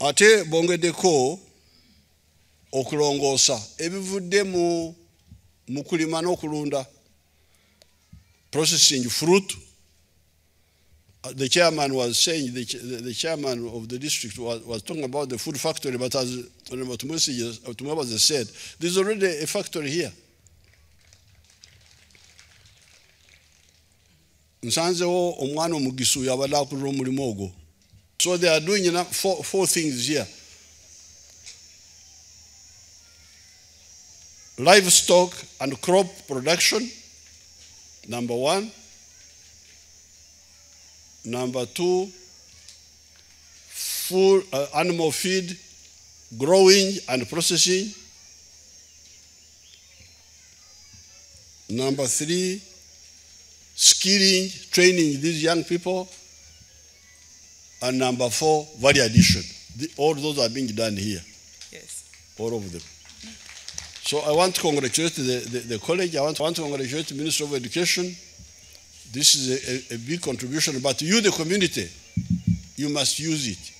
Ate bongeddeko Okulongoosa ebivudde mu kulima n'okulunda, processing fruit. The chairman was saying, the chairman of the district was talking about the food factory, but as Tumubaze said, there's already a factory here. Nsanzewo omwana omugisu yabadde akulira omulimu ogwo. So they are doing four things here. Livestock and crop production, number 1. Number 2, animal feed, growing and processing. Number 3, skilling, training these young people. And number 4, value addition. All those are being done here. Yes. All of them. So I want to congratulate the college. I want to congratulate the Minister of Education. This is a big contribution, but you, the community, you must use it.